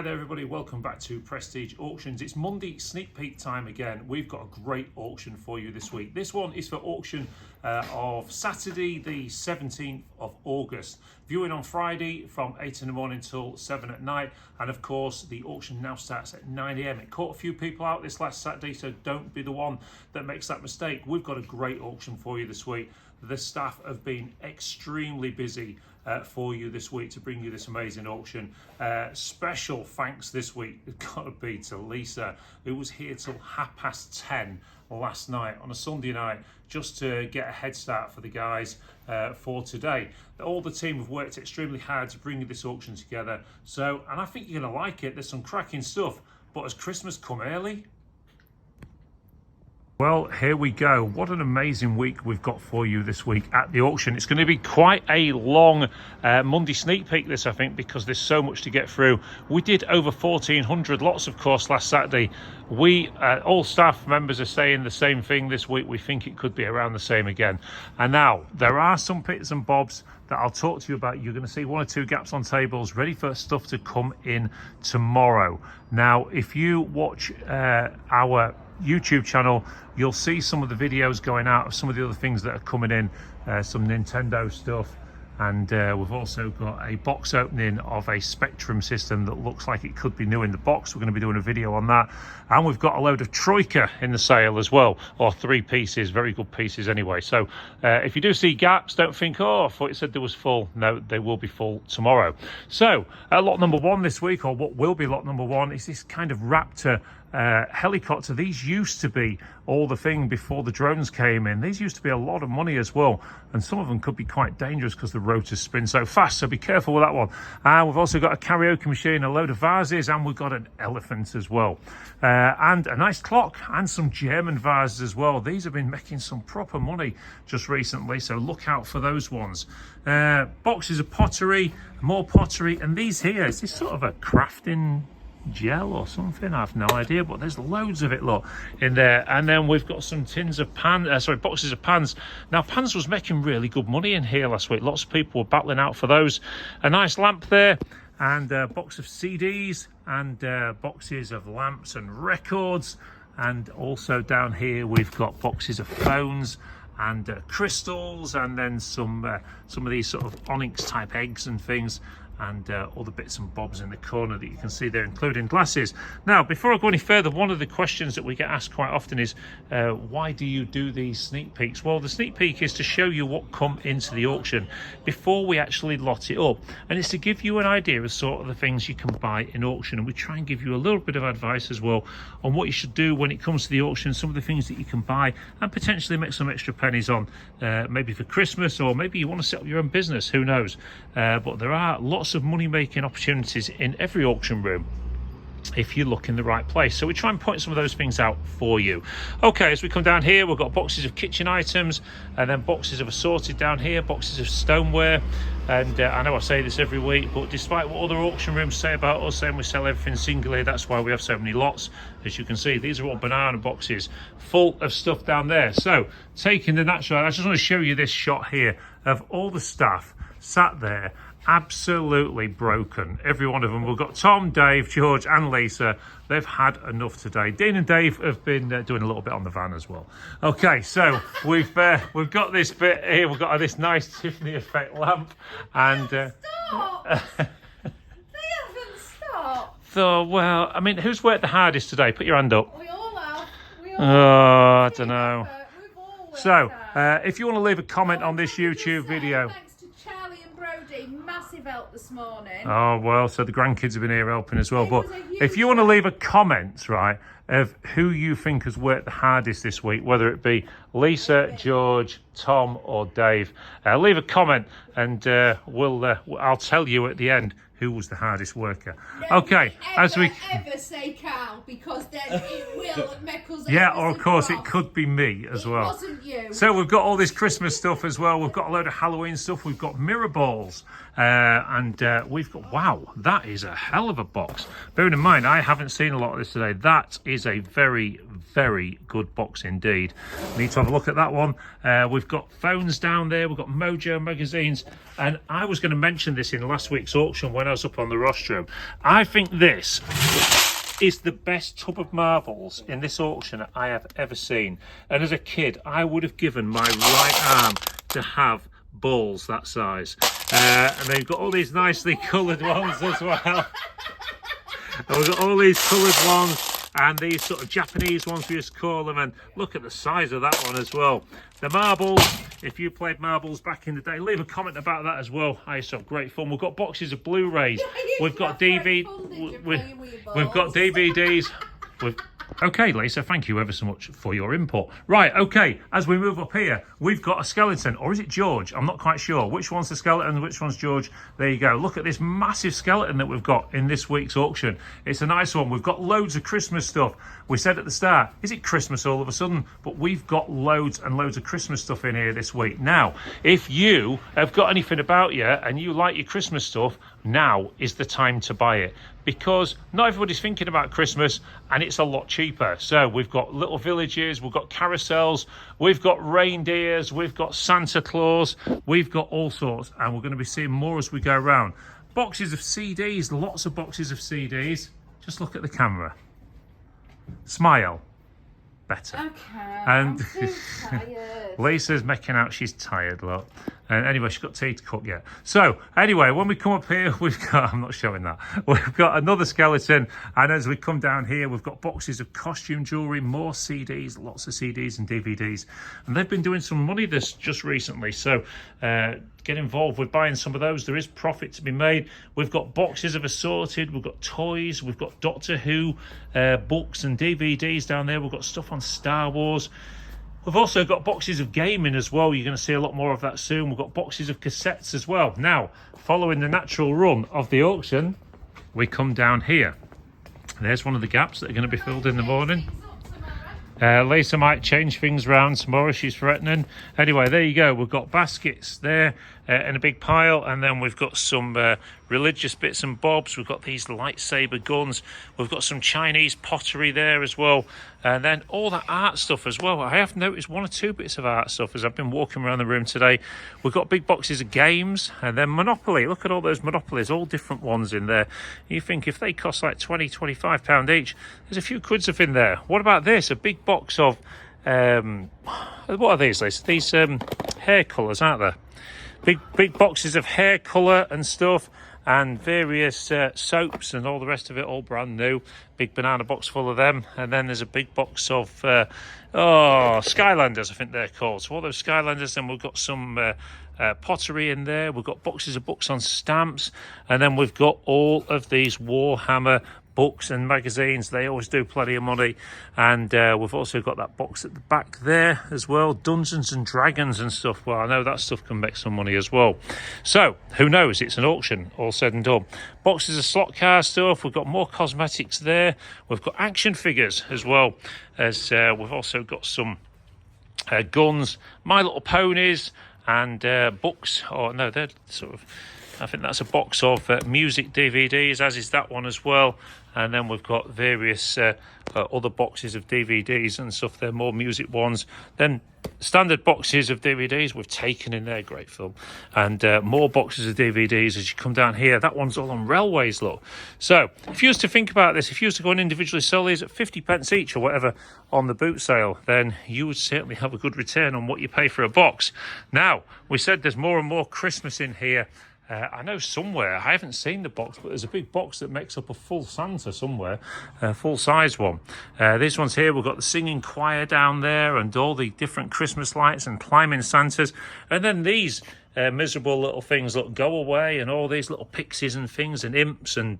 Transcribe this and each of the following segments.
Hi there everybody, welcome back to Prestige Auctions. It's Monday sneak peek time again. We've got a great auction for you this week. This one is for auction of Saturday the 17th of August. Viewing on Friday from 8 in the morning till 7 at night, and of course the auction now starts at 9 AM. It caught a few people out this last Saturday, so don't be the one that makes that mistake. We've got a great auction for you this week. The staff have been extremely busy for you this week to bring you this amazing auction. Special thanks this week has got to be to Lisa, who was here till 10:30 last night on a Sunday night just to get a head start for the guys for today. All the team have worked extremely hard to bring this auction together. So, and I think you're going to like it. There's some cracking stuff. But has Christmas come early? Well, here we go. What an amazing week we've got for you this week at the auction. It's going to be quite a long Monday sneak peek this, I think, because there's so much to get through. We did over 1,400 lots, of course, last Saturday. We, all staff members are saying the same thing this week. We think it could be around the same again. And now, there are some bits and bobs that I'll talk to you about. You're going to see one or two gaps on tables ready for stuff to come in tomorrow. Now, if you watch our YouTube channel, you'll see some of the videos going out of some of the other things that are coming in, some Nintendo stuff, and we've also got a box opening of a Spectrum system that looks like it could be new in the box. We're going to be doing a video on that, and we've got a load of Troika in the sale as well, or 3 pieces, very good pieces anyway. So if you do see gaps, don't think, oh, I thought it said there was full. No, they will be full tomorrow. So lot number 1 this week, or what will be lot number 1, is this kind of Raptor helicopter. These used to be all the thing before the drones came in. These used to be a lot of money as well, and some of them could be quite dangerous because the rotors spin so fast, so be careful with that one. And we've also got a karaoke machine, a load of vases, and we've got an elephant as well, and a nice clock and some German vases as well. These have been making some proper money just recently, so look out for those ones. Boxes of pottery, more pottery, and these here, is this sort of a crafting gel or something? I have no idea, but there's loads of it, look, in there. And then we've got some tins of boxes of pans. Now, pans was making really good money in here last week. Lots of people were battling out for those. A nice lamp there, and a box of CDs, and boxes of lamps and records. And also down here we've got boxes of phones and crystals, and then some of these sort of onyx type eggs and things, and all the bits and bobs in the corner that you can see there, including glasses. Now, before I go any further, one of the questions that we get asked quite often is, why do you do these sneak peeks? Well, the sneak peek is to show you what come into the auction before we actually lot it up, and it's to give you an idea of sort of the things you can buy in auction, and we try and give you a little bit of advice as well on what you should do when it comes to the auction, some of the things that you can buy and potentially make some extra pennies on, maybe for Christmas, or maybe you want to set up your own business, who knows. But there are lots of money making opportunities in every auction room if you look in the right place, so we try and point some of those things out for you. Okay, as we come down here, we've got boxes of kitchen items, and then boxes of assorted down here, boxes of stoneware. And I know I say this every week, but despite what other auction rooms say about us saying we sell everything singly, that's why we have so many lots. As you can see, these are all banana boxes full of stuff down there. So taking the natural, I just want to show you this shot here of all the staff sat there absolutely broken, every one of them. We've got Tom, Dave, George and Lisa. They've had enough today. Dean and Dave have been doing a little bit on the van as well. Okay, so we've got this bit here. We've got this nice Tiffany effect lamp, and Stop! They haven't stopped. So, well, I mean, who's worked the hardest today? Put your hand up. We all have. Oh, I don't know. We've all worked So hard. if you want to leave a comment on this YouTube video. Thanks to Charlie and Brody, massive help this morning. Oh, well, so the grandkids have been here helping as well. It But was a huge if you want to leave a comment, right, of who you think has worked the hardest this week, whether it be Lisa, George, Tom or Dave, leave a comment, and I'll tell you at the end who was the hardest worker. Okay, as we ever say Carl, because then it will make us. yeah, or of course it could be me as well. It wasn't you. So we've got all this Christmas stuff as well. We've got a load of Halloween stuff. We've got mirror balls, and we've got, wow, that is a hell of a box. Bearing in mind, I haven't seen a lot of this today. That is a very, very good box indeed. Need to have a look at that one. We've got phones down there. We've got Mojo magazines, and I was going to mention this in last week's auction when us up on the rostrum. I think this is the best tub of marbles in this auction I have ever seen. And as a kid, I would have given my right arm to have balls that size. And they've got all these nicely coloured ones as well. And we've got all these coloured ones and these sort of Japanese ones, we just call them, and look at the size of that one as well. The marbles, if you played marbles back in the day, leave a comment about that as well. I used to have great fun. We've got boxes of Blu-rays, we've got DVDs. Okay, Lisa, thank you ever so much for your input. Right, okay, as we move up here, we've got a skeleton, or is it George? I'm not quite sure. Which one's the skeleton, which one's George? There you go. Look at this massive skeleton that we've got in this week's auction. It's a nice one. We've got loads of Christmas stuff. We said at the start, is it Christmas all of a sudden? But we've got loads and loads of Christmas stuff in here this week. Now, if you have got anything about you and you like your Christmas stuff, now is the time to buy it, because not everybody's thinking about Christmas and it's a lot cheaper. So we've got little villages, we've got carousels, we've got reindeers, we've got Santa Claus, we've got all sorts, and we're going to be seeing more as we go around. Boxes of CDs, lots of boxes of CDs. Just look at the camera. Smile. Better. Okay, and I'm so tired. Lisa's making out she's tired, look. And anyway, she's got tea to cook yet. So anyway, when we come up here, we've got, I'm not showing that, we've got another skeleton. And as we come down here, we've got boxes of costume jewellery, more CDs, lots of CDs and DVDs. And they've been doing some money this just recently. So get involved with buying some of those. There is profit to be made. We've got boxes of assorted, we've got toys, we've got Doctor Who books and DVDs down there. We've got stuff on Star Wars. We've also got boxes of gaming as well. You're going to see a lot more of that soon. We've got boxes of cassettes as well. Now, following the natural run of the auction, we come down here. There's one of the gaps that are going to be filled in the morning. Lisa might change things around tomorrow, she's threatening. Anyway, there you go. We've got baskets there in a big pile, and then we've got some religious bits and bobs. We've got these lightsaber guns. We've got some Chinese pottery there as well. And then all that art stuff as well. I have noticed one or two bits of art stuff as I've been walking around the room today. We've got big boxes of games, and then Monopoly. Look at all those Monopolies, all different ones in there. You think if they cost like £20-25 each, there's a few quids of in there. What about this? A big box of, what are these, Liz? These hair colours, aren't there? Big boxes of hair colour and stuff, and various soaps and all the rest of it, all brand new. Big banana box full of them. And then there's a big box of Skylanders, I think they're called. So all those Skylanders. Then we've got some pottery in there. We've got boxes of books on stamps, and then we've got all of these Warhammer books and magazines. They always do plenty of money. And we've also got that box at the back there as well, Dungeons and Dragons and stuff. Well, I know that stuff can make some money as well. So who knows, it's an auction all said and done. Boxes of slot car stuff. We've got more cosmetics there. We've got action figures as well, as we've also got some guns, My Little Ponies, and books. Oh no, they're sort of, I think that's a box of music DVDs, as is that one as well. And then we've got various other boxes of DVDs and stuff. They're more music ones. Then standard boxes of DVDs we've taken in there, great film. And more boxes of DVDs as you come down here. That one's all on railways, look. So if you was to think about this, if you was to go and individually sell these at 50p each or whatever on the boot sale, then you would certainly have a good return on what you pay for a box. Now, we said there's more and more Christmas in here. I know somewhere, I haven't seen the box, but there's a big box that makes up a full Santa somewhere, a full-size one. These ones here, we've got the singing choir down there and all the different Christmas lights and climbing Santas. And then these miserable little things, look, go away, and all these little pixies and things and imps. And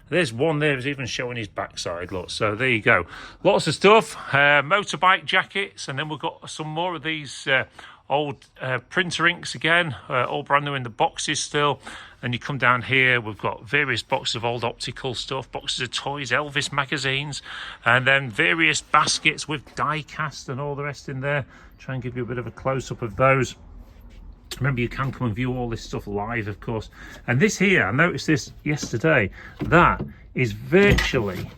there's one there who's even showing his backside, look. So there you go. Lots of stuff, motorbike jackets, and then we've got some more of these old printer inks again, all brand new in the boxes still. And you come down here, we've got various boxes of old optical stuff, boxes of toys, Elvis magazines, and then various baskets with die cast and all the rest in there. Try and give you a bit of a close-up of those. Remember, you can come and view all this stuff live, of course. And this here, I noticed this yesterday, that is virtually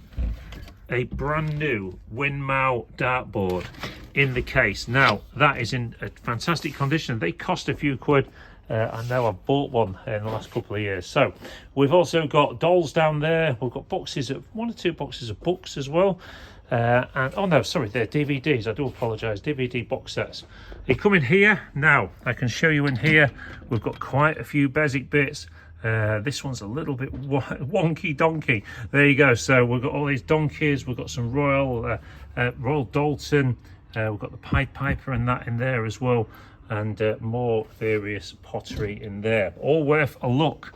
a brand new Winmau dartboard in the case. Now, that is in a fantastic condition. They cost a few quid. I know I've bought one in the last couple of years. So we've also got dolls down there. We've got boxes of 1 or 2 boxes of books as well. And oh no, sorry, they're DVDs. I do apologise. DVD box sets. They come in here now. I can show you in here. We've got quite a few basic bits. This one's a little bit wonky donkey. There you go. So we've got all these donkeys. We've got some Royal Dalton. We've got the Pied Piper and that in there as well, and more various pottery in there. All worth a look.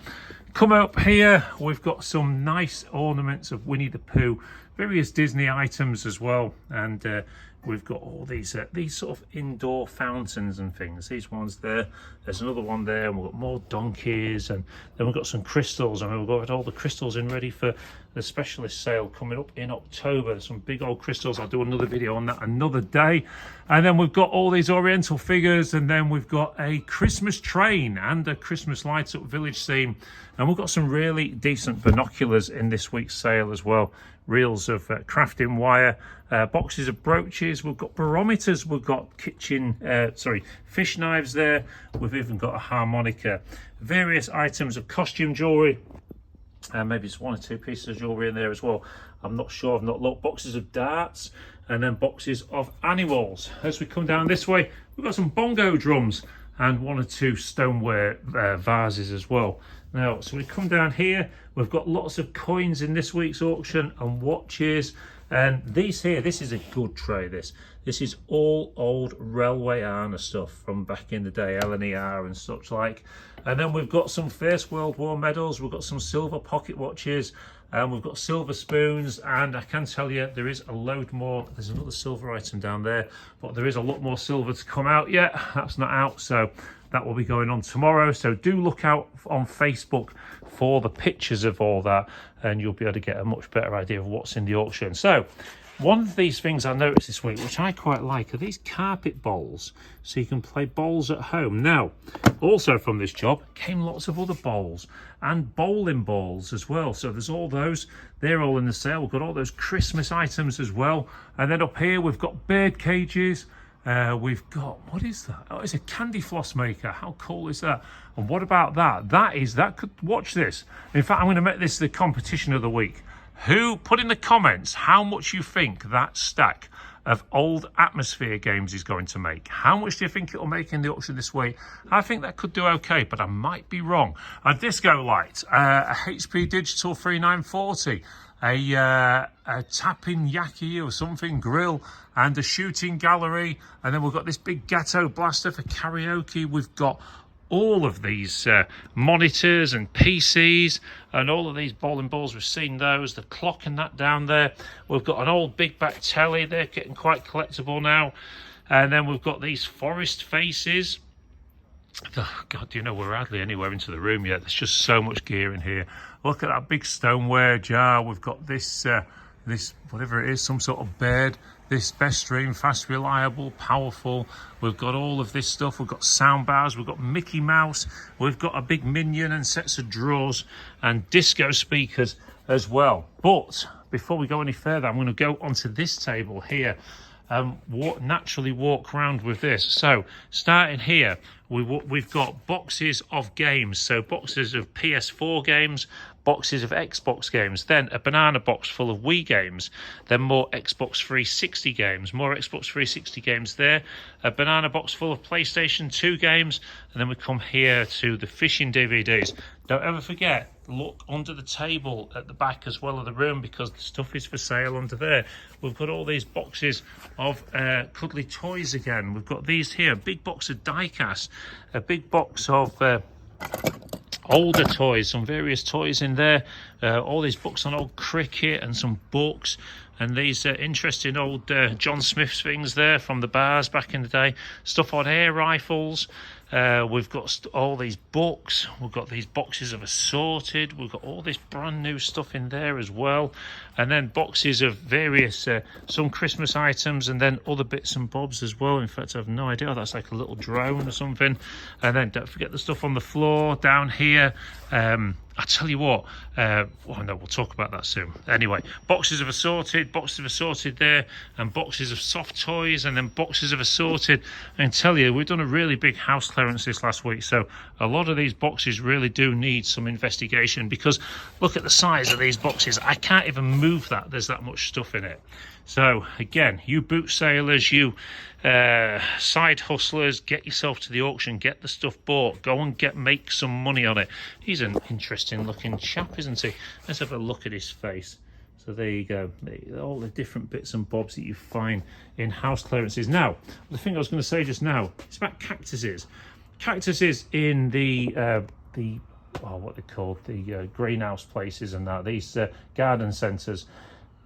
Come up here. We've got some nice ornaments of Winnie the Pooh, various Disney items as well, and we've got all these sort of indoor fountains and things. These ones there. There's another one there, and we've got more donkeys, and then we've got some crystals. I mean, we've got all the crystals in ready for the specialist sale coming up in October. There's some big old crystals. I'll do another video on that another day. And then we've got all these Oriental figures, and then we've got a Christmas train and a Christmas light up village theme. And we've got some really decent binoculars in this week's sale as well. Reels of crafting wire, boxes of brooches. We've got barometers. We've got fish knives there. We've even got a harmonica. Various items of costume jewellery. Maybe it's 1 or 2 pieces of jewellery in there as well. I'm not sure. I've not looked. Boxes of darts, and then boxes of animals. As we come down this way, we've got some bongo drums and 1 or 2 stoneware vases as well. Now, so we come down here, we've got lots of coins in this week's auction and watches. And these here, this is a good tray, this is all old railway Arna stuff from back in the day, LNER and such like. And then we've got some First World War medals, we've got some silver pocket watches, and we've got silver spoons. And I can tell you, there is a load more. There's another silver item down there, but there is a lot more silver to come out yet. That's not out, so that will be going on tomorrow. So do look out on Facebook for the pictures of all that, and you'll be able to get a much better idea of what's in the auction. So one of these things I noticed this week, which I quite like, are these carpet bowls, so you can play bowls at home. Now, also from this job came lots of other bowls and bowling balls as well. So there's all those. They're all in the sale. We've got all those Christmas items as well. And then up here we've got bird cages. We've got, what is that? Oh, it's a candy floss maker. How cool is that? And what about that? That could, watch this. In fact, I'm going to make this the competition of the week. Who, put in the comments how much you think that stack of old Atmosphere games is going to make. How much do you think it'll make in the auction this week? I think that could do okay, but I might be wrong. A disco light, a HP Digital 3940, a tapping yaki or something grill, and a shooting gallery. And then we've got this big ghetto blaster for karaoke. We've got all of these monitors and PCs and all of these bowling balls. We've seen those, the clock and that down there. We've got an old big back telly. They're getting quite collectible now. And then we've got these forest faces. Oh God, do you know, we're hardly anywhere into the room yet. There's just so much gear in here. Look at that big stoneware jar. We've got this whatever it is, some sort of bird. This best stream, fast, reliable, powerful. We've got all of this stuff. We've got sound bars. We've got Mickey Mouse. We've got a big minion and sets of drawers and disco speakers as well. But before we go any further, I'm going to go onto this table here and naturally walk around with this. So starting here, we've got boxes of games. So boxes of PS4 games, boxes of Xbox games, then a banana box full of Wii games, then more Xbox 360 games, more Xbox 360 games there, a banana box full of PlayStation 2 games, and then we come here to the fishing DVDs. Don't ever forget, look under the table at the back as well of the room, because the stuff is for sale under there. We've got all these boxes of cuddly toys again. We've got these here, a big box of die-cast, a big box of older toys, some various toys in there, all these books on old cricket and some books, and these interesting old John Smith's things there from the bars back in the day, stuff on air rifles. We've got all these books, we've got these boxes of assorted, we've got all this brand new stuff in there as well, and then boxes of various some Christmas items, and then other bits and bobs as well. In fact, I have no idea, that's like a little drone or something. And then don't forget the stuff on the floor down here, I tell you what, oh no, we'll talk about that soon. Anyway, boxes of assorted there, and boxes of soft toys, and then boxes of assorted. I can tell you, we've done a really big house clearance this last week, so a lot of these boxes really do need some investigation, because look at the size of these boxes. I can't even move that, there's that much stuff in it. So again, you boot sailors, you side hustlers, get yourself to the auction, get the stuff bought, go and make some money on it. He's an interesting looking chap, isn't he? Let's have a look at his face. So there you go, all the different bits and bobs that you find in house clearances. Now, the thing I was going to say just now, it's about cactuses. Cactuses in the what they call the greenhouse places and that, these garden centres.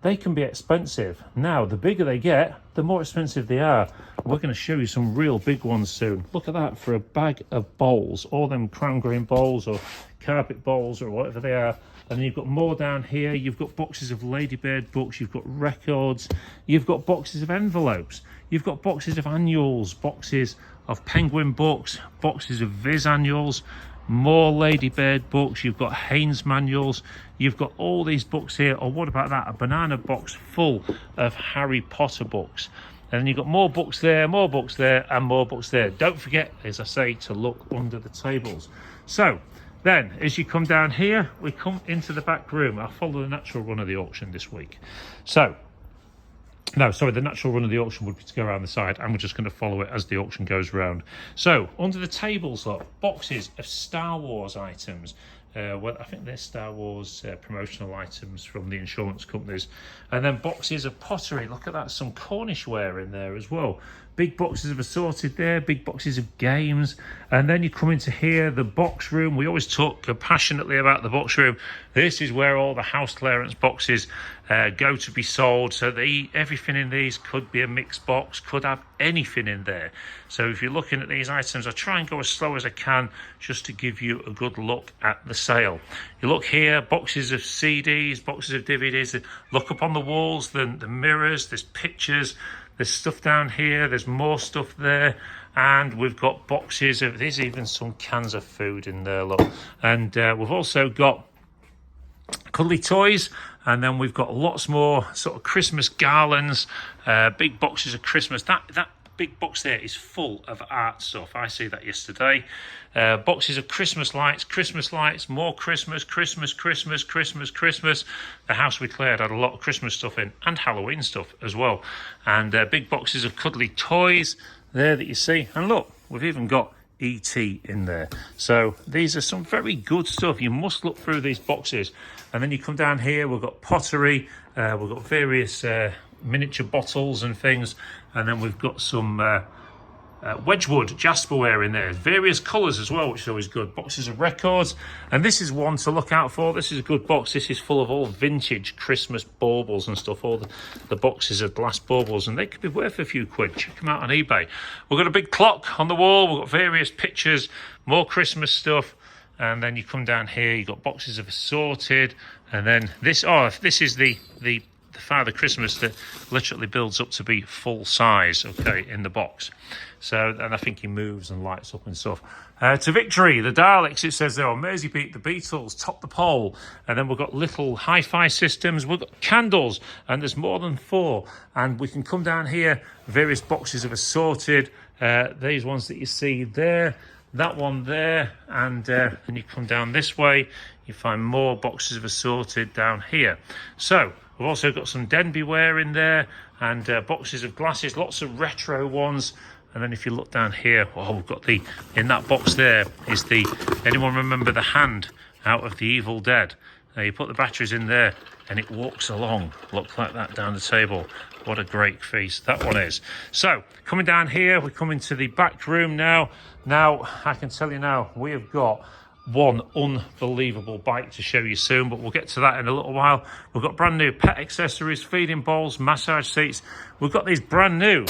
They can be expensive. Now, the bigger they get, the more expensive they are. We're going to show you some real big ones soon. Look at that for a bag of bowls, all them crown green bowls or carpet bowls or whatever they are. And then you've got more down here. You've got boxes of Ladybird books. You've got records. You've got boxes of envelopes. You've got boxes of annuals, boxes of Penguin books, boxes of Viz annuals, more Ladybird books. You've got Haynes manuals. You've got all these books here. Or what about that? A banana box full of Harry Potter books. And then you've got more books there, and more books there. Don't forget, as I say, to look under the tables. So then, as you come down here, we come into the back room. I'll follow the natural run of the auction this week. So, no, sorry, the natural run of the auction would be to go around the side, and we're just going to follow it as the auction goes round. So, under the tables, look, boxes of Star Wars items. Well, I think they're Star Wars promotional items from the insurance companies. And then boxes of pottery. Look at that, some Cornish ware in there as well. Big boxes of assorted there, big boxes of games. And then you come into here, the box room. We always talk passionately about the box room. This is where all the house clearance boxes go to be sold. So everything in these could be a mixed box, could have anything in there. So if you're looking at these items, I try and go as slow as I can just to give you a good look at the sale. You look here, boxes of CDs, boxes of DVDs. Look up on the walls, the mirrors, there's pictures. There's stuff down here, there's more stuff there, and we've got boxes of, there's even some cans of food in there, look. And we've also got cuddly toys, and then we've got lots more sort of Christmas garlands, big boxes of Christmas. That big box there is full of art stuff. I see that yesterday. Boxes of Christmas lights, more Christmas. The house we cleared had a lot of Christmas stuff in, and Halloween stuff as well. And big boxes of cuddly toys there that you see. And look, we've even got E.T. in there. So these are some very good stuff. You must look through these boxes. And then you come down here, we've got pottery, we've got various miniature bottles and things, and then we've got some Wedgwood Jasperware in there, various colours as well, which is always good. Boxes of records, and this is one to look out for. This is a good box. This is full of all vintage Christmas baubles and stuff. All the boxes of glass baubles, and they could be worth a few quid. Check them out on eBay. We've got a big clock on the wall. We've got various pictures, more Christmas stuff. And then you come down here, you've got boxes of assorted, and then this is the Father Christmas that literally builds up to be full size, okay, in the box. So, and I think he moves and lights up and stuff. To Victory, the Daleks, it says there, on Merseybeat, the Beatles, Top the Pole, and then we've got little hi-fi systems, we've got candles, and there's more than 4. And we can come down here, various boxes of assorted, these ones that you see there, that one there, and you come down this way, you find more boxes of assorted down here. So we've also got some Denby ware in there, and boxes of glasses, lots of retro ones. And then if you look down here, we've got in that box there is anyone remember the hand out of the Evil Dead? You put the batteries in there and it walks along, look like that down the table. What a great feast that one is. So coming down here, we come into the back room now. Now, I can tell you now, we have got one unbelievable bike to show you soon, but we'll get to that in a little while. We've got brand new pet accessories, feeding bowls, massage seats. We've got these brand new,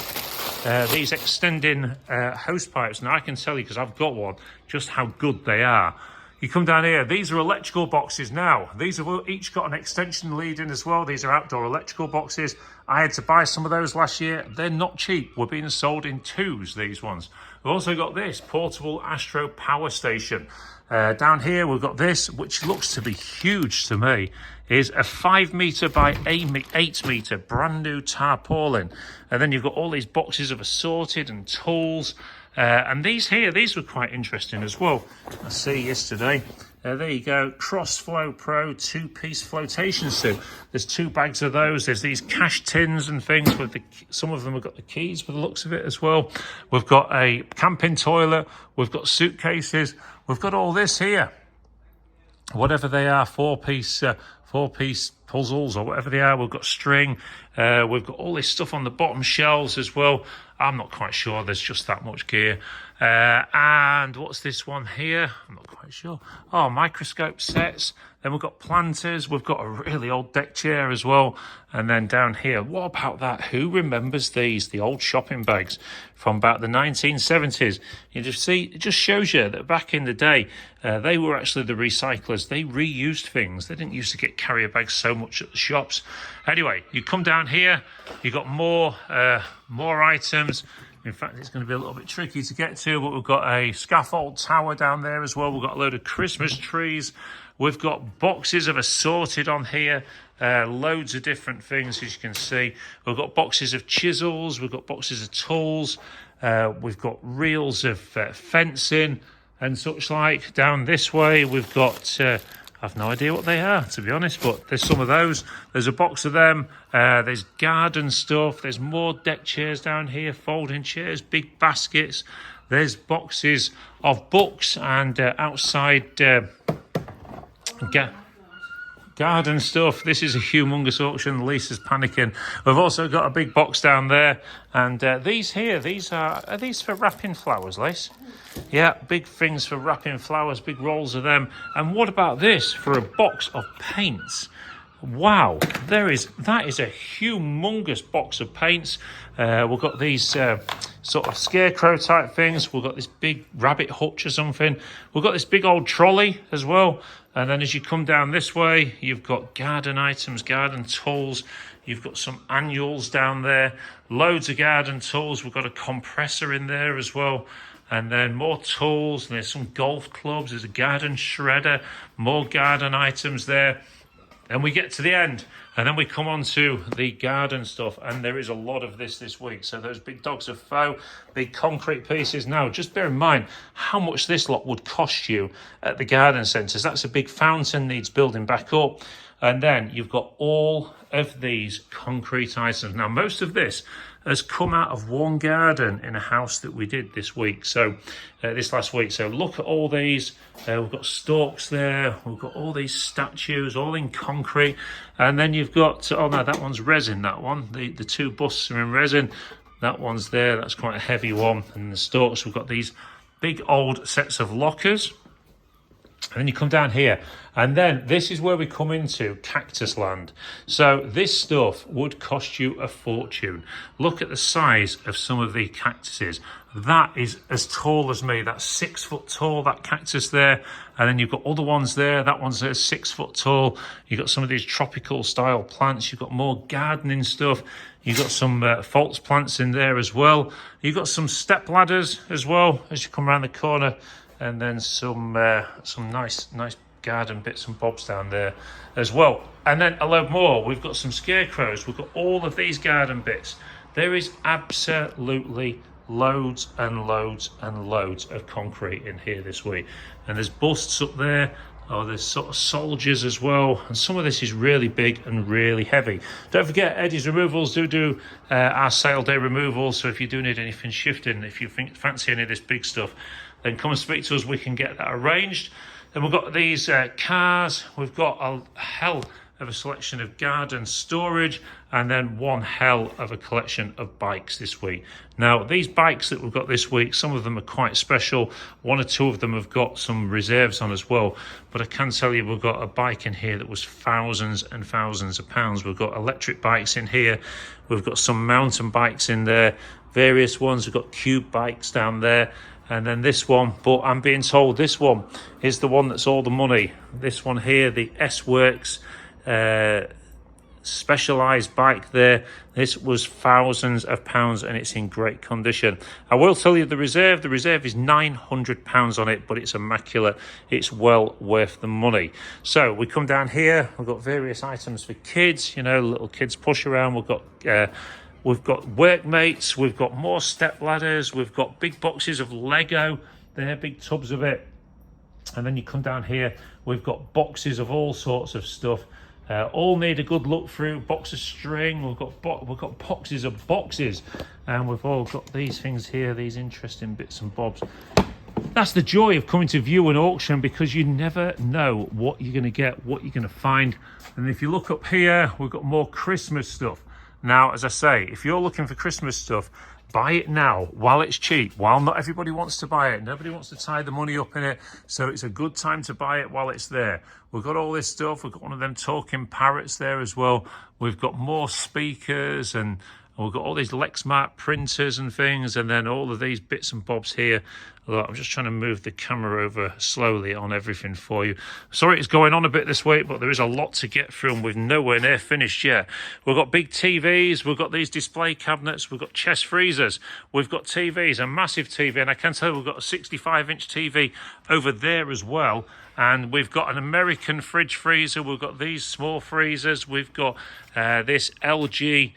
these extending hose pipes. Now I can tell you, because I've got one, just how good they are. You come down here, these are electrical boxes now. These have each got an extension lead in as well. These are outdoor electrical boxes. I had to buy some of those last year. They're not cheap. We're being sold in 2s, these ones. We've also got this portable Astro power station. Down here we've got this, which looks to be huge to me, is a 5 metre by 8 metre brand new tarpaulin. And then you've got all these boxes of assorted and tools. And these were quite interesting as well. I see yesterday. There you go, Crossflow Pro 2-piece flotation suit. There's 2 bags of those. There's these cash tins and things with some of them have got the keys for the looks of it as well. We've got a camping toilet. We've got suitcases. We've got all this here. Whatever they are, 4-piece puzzles or whatever they are. We've got string. We've got all this stuff on the bottom shelves as well. I'm not quite sure. There's just that much gear. And what's this one here? I'm not quite sure. Oh, microscope sets. Then we've got planters. We've got a really old deck chair as well. And then down here, what about that? Who remembers these? The old shopping bags from about the 1970s. You just see, it just shows you that back in the day, they were actually the recyclers. They reused things. They didn't used to get carrier bags so much at the shops. Anyway, you come down here, you got more items. In fact, it's going to be a little bit tricky to get to, but we've got a scaffold tower down there as well. We've got a load of Christmas trees. We've got boxes of assorted on here, loads of different things, as you can see. We've got boxes of chisels. We've got boxes of tools. We've got reels of fencing and such like. Down this way, we've got... I've no idea what they are, to be honest, but there's some of those. There's a box of them. There's garden stuff. There's more deck chairs down here, folding chairs, big baskets. There's boxes of books and outside garden stuff. This is a humongous auction. Lisa's panicking. We've also got a big box down there. And these here, are these for wrapping flowers, Lise? Yeah, big things for wrapping flowers, big rolls of them. And what about this for a box of paints? Wow, that is a humongous box of paints. We've got these sort of scarecrow type things. We've got this big rabbit hutch or something. We've got this big old trolley as well. And then as you come down this way, you've got garden items, garden tools. You've got some annuals down there, loads of garden tools. We've got a compressor in there as well. And then more tools, and there's some golf clubs, there's a garden shredder, more garden items there. And we get to the end, and then we come on to the garden stuff, and there is a lot of this week. So those big dogs of faux, big concrete pieces. Now, just bear in mind how much this lot would cost you at the garden centres. That's a big fountain, needs building back up. And then you've got all of these concrete items. Now, most of this has come out of one garden in a house that we did this week. So this last week. So look at all these. We've got stalks there. We've got all these statues, all in concrete. And then you've got, oh no, that one's resin, that one. The 2 busts are in resin. That one's there. That's quite a heavy one. And the stalks, we've got these big old sets of lockers. And then you come down here, and then this is where we come into cactus land. So this stuff would cost you a fortune. Look at the size of some of the cactuses. That is as tall as me. That's 6 foot tall, that cactus there. And then you've got other ones there. That one's 6 foot tall. You've got some of these tropical style plants. You've got more gardening stuff. You've got some false plants in there as well. You've got some step ladders as well as you come around the corner. And then some nice garden bits and bobs down there as well. And then a load more. We've got some scarecrows. We've got all of these garden bits. There is absolutely loads and loads and loads of concrete in here this week. And there's busts up there. Oh, there's sort of soldiers as well. And some of this is really big and really heavy. Don't forget, Eddie's Removals do our sale day removals. So if you do need anything shifting, if you fancy any of this big stuff, then come and speak to us. We can get that arranged. Then we've got these cars. We've got a hell of a selection of garden storage, and then one hell of a collection of bikes this week. Now, these bikes that we've got this week, some of them are quite special. 1 or 2 of them have got some reserves on as well. But I can tell you we've got a bike in here that was thousands and thousands of pounds. We've got electric bikes in here. We've got some mountain bikes in there, various ones. We've got cube bikes down there. And then this one, but I'm being told this one is the one that's all the money. This one here, the S-Works Specialized bike there. This was thousands of pounds and it's in great condition. I will tell you the reserve is £900 on it, but it's immaculate. It's well worth the money. So we come down here, we've got various items for kids, you know, little kids push around. We've got workmates, we've got more step ladders, we've got big boxes of Lego, they're big tubs of it. And then you come down here, we've got boxes of all sorts of stuff. All need a good look through. Box of string, we've got boxes of boxes, and we've all got these things here, these interesting bits and bobs. That's the joy of coming to view an auction, because you never know what you're going to get, what you're going to find. And if you look up here, we've got more Christmas stuff. Now, as I say, if you're looking for Christmas stuff, buy it now while it's cheap, while not everybody wants to buy it. Nobody wants to tie the money up in it. So it's a good time to buy it while it's there. We've got all this stuff. We've got one of them talking parrots there as well. We've got more speakers, and we've got all these Lexmark printers and things, and then all of these bits and bobs here. Look, I'm just trying to move the camera over slowly on everything for you. Sorry it's going on a bit this week, but there is a lot to get through and we're nowhere near finished yet. We've got big TVs, we've got these display cabinets, we've got chest freezers, we've got TVs, a massive TV, and I can tell you we've got a 65-inch TV over there as well. And we've got an American fridge freezer, we've got these small freezers, we've got this LG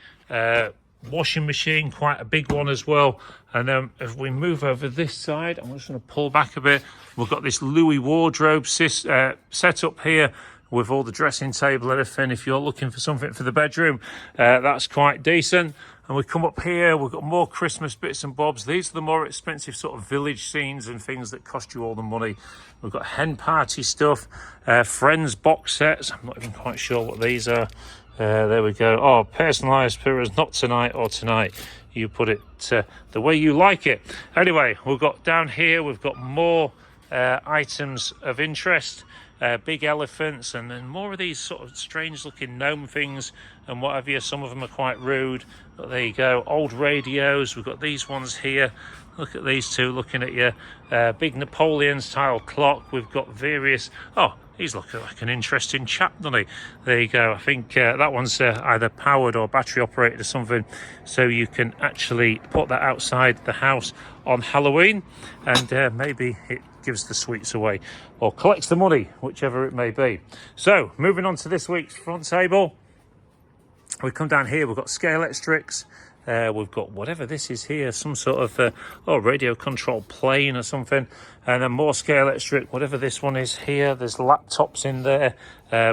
washing machine, quite a big one as well. And then if we move over this side, I'm just going to pull back a bit. We've got this Louis wardrobe set up here with all the dressing table and everything. If you're looking for something for the bedroom, that's quite decent. And we come up here, we've got more Christmas bits and bobs. These are the more expensive sort of village scenes and things that cost you all the money. We've got hen party stuff, Friends box sets. I'm not even quite sure what these are. There we go. Oh, personalised Piras, not tonight or tonight. You put it the way you like it. Anyway, we've got down here, we've got more items of interest. Big elephants, and then more of these sort of strange looking gnome things and what have you. Some of them are quite rude, but there you go. Old radios, we've got these ones here. Look at these two looking at you. Big Napoleon style clock. We've got various, oh, he's looking like an interesting chap, doesn't he? There you go. I think that one's either powered or battery operated or something, so you can actually put that outside the house on Halloween, and maybe it gives the sweets away or collects the money, whichever it may be. So moving on to this week's front table, we come down here, we've got scale electrics. We've got whatever this is here, some sort of radio control plane or something, and then more scale electric, whatever this one is here. There's laptops in there,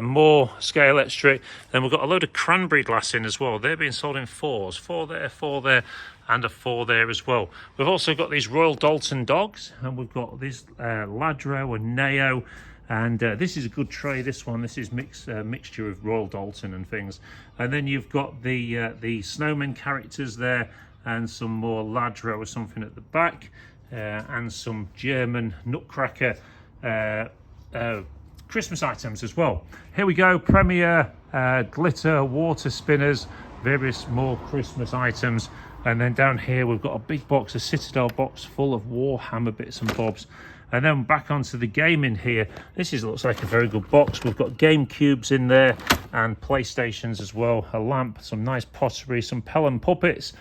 more scale electric. Then we've got a load of cranberry glass in as well. They're being sold in fours, four there, and a 4 there as well. We've also got these Royal Dalton dogs, and we've got this Ladro and Neo, and this is a good tray. This one, this is mixture of Royal Dalton and things. And then you've got the snowman characters there, and some more Ladro or something at the back, and some German Nutcracker Christmas items as well. Here we go, Premier glitter water spinners, various more Christmas items. And then down here we've got a big box, a Citadel box full of Warhammer bits and bobs. And then back onto the gaming here. This looks like a very good box. We've got Game Cubes in there and PlayStations as well. A lamp, some nice pottery, some Pelham puppets,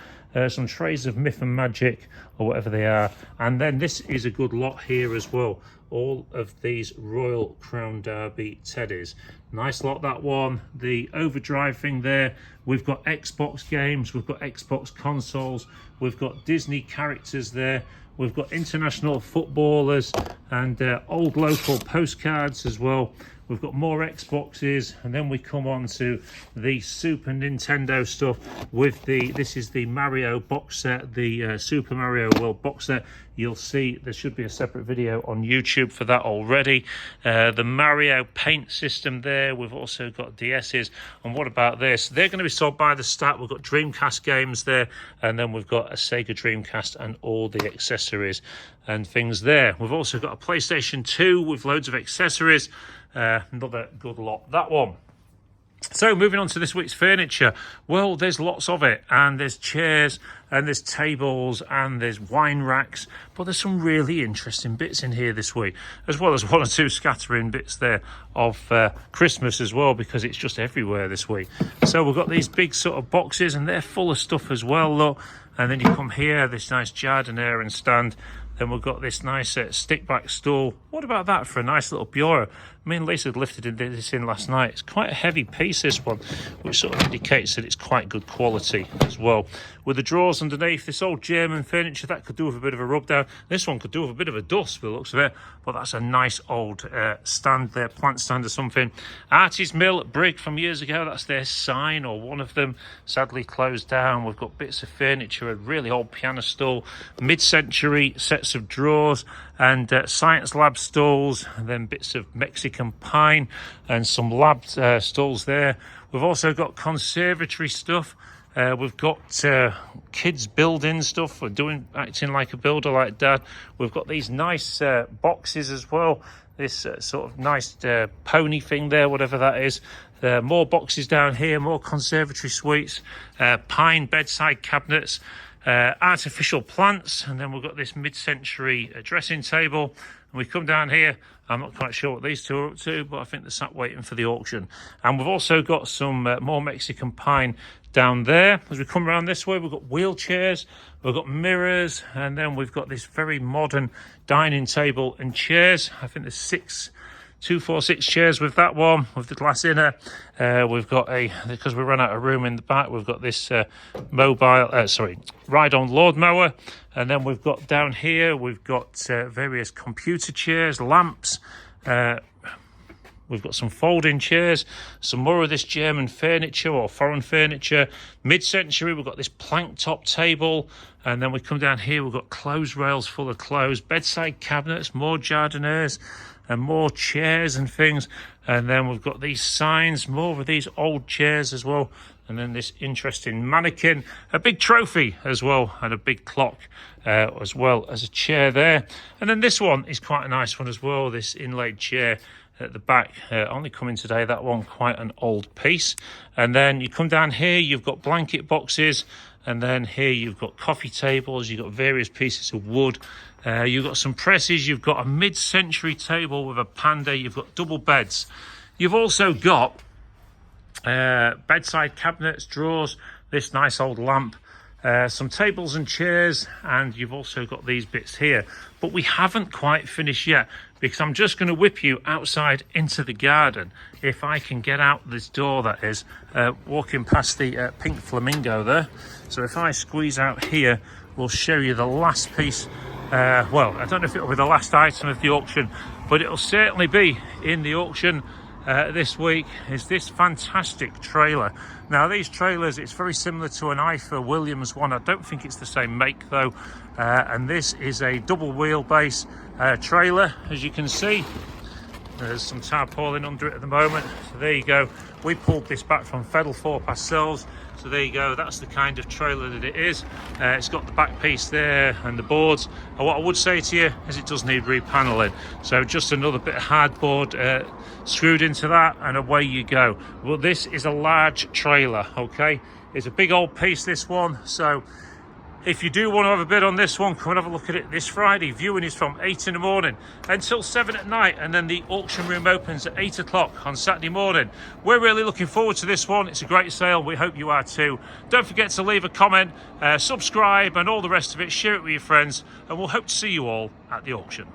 some trays of Myth and Magic or whatever they are. And then this is a good lot here as well. All of these Royal Crown Derby teddies. Nice lot, that one. The Overdrive thing there. We've got Xbox games, we've got Xbox consoles, we've got Disney characters there. We've got international footballers and old local postcards as well. We've got more Xboxes, and then we come on to the Super Nintendo stuff with this is the Mario box set, the Super Mario World box set. You'll see there should be a separate video on YouTube for that already. The Mario paint system there. We've also got DS's. And what about this? They're going to be sold by the stack. We've got Dreamcast games there, and then we've got a Sega Dreamcast and all the accessories and things there. We've also got a PlayStation 2 with loads of accessories. Another good lot, that one. So moving on to this week's furniture, well, there's lots of it, and there's chairs and there's tables and there's wine racks, but there's some really interesting bits in here this week, as well as one or two scattering bits there of Christmas as well, because it's just everywhere this week. So we've got these big sort of boxes, and they're full of stuff as well, look. And then you come here, this nice jardiniere and stand. Then we've got this nice stick back stool. What about that for a nice little bureau? Me and Lisa had lifted this in last night. It's quite a heavy piece, this one, which sort of indicates that it's quite good quality as well. With the drawers underneath, this old German furniture, that could do with a bit of a rub down. This one could do with a bit of a dust, by the looks of it. But that's a nice old stand there, plant stand or something. Artie's Mill Brig from years ago, that's their sign, or one of them, sadly closed down. We've got bits of furniture, a really old piano stool, mid-century sets of drawers, and science lab stalls, and then bits of Mexican pine and some lab stalls there. We've also got conservatory stuff. We've got kids building stuff. We're acting like a builder like Dad. We've got these nice boxes as well. This sort of nice pony thing there, whatever that is. More boxes down here, more conservatory suites, pine bedside cabinets, artificial plants, and then we've got this mid-century dressing table. And we come down here, I'm not quite sure what these two are up to, but I think they're sat waiting for the auction. And we've also got some more Mexican pine down there. As we come around this way, we've got wheelchairs, we've got mirrors, and then we've got this very modern dining table and chairs. I think there's 2, 4, 6 chairs with that one, with the glass inner. We've got because we ran out of room in the back, we've got this ride-on lawnmower. And then we've got down here, we've got various computer chairs, lamps. We've got some folding chairs, some more of this German furniture or foreign furniture. Mid-century, we've got this plank top table. And then we come down here, we've got clothes rails full of clothes, bedside cabinets, more jardinières, and more chairs and things. And then we've got these signs, more of these old chairs as well. And then this interesting mannequin, a big trophy as well, and a big clock as well as a chair there. And then this one is quite a nice one as well, this inlaid chair at the back, only coming today, that one, quite an old piece. And then you come down here, you've got blanket boxes, and then here you've got coffee tables, you've got various pieces of wood, you've got some presses, you've got a mid-century table with a panda, you've got double beds. You've also got bedside cabinets, drawers, this nice old lamp, some tables and chairs, and you've also got these bits here. But we haven't quite finished yet, because I'm just going to whip you outside into the garden, if I can get out this door, that is, walking past the pink flamingo there. So if I squeeze out here, we'll show you the last piece. Well, I don't know if it'll be the last item of the auction, but it'll certainly be in the auction this week, is this fantastic trailer. Now, these trailers, it's very similar to an IFA Williams one. I don't think it's the same make though. And this is a double wheelbase trailer, as you can see. There's some tarpaulin under it at the moment. So there you go. We pulled this back from Feddlethorpe ourselves. So there you go, that's the kind of trailer that it is. It's got the back piece there and the boards. And what I would say to you is it does need repaneling. So just another bit of hardboard screwed into that, and away you go. Well, this is a large trailer, okay? It's a big old piece, this one. So if you do want to have a bid on this one, come and have a look at it this Friday. Viewing is from 8 in the morning until 7 at night, and then the auction room opens at 8 o'clock on Saturday morning. We're really looking forward to this one. It's a great sale. We hope you are too. Don't forget to leave a comment, subscribe, and all the rest of it. Share it with your friends, and we'll hope to see you all at the auction.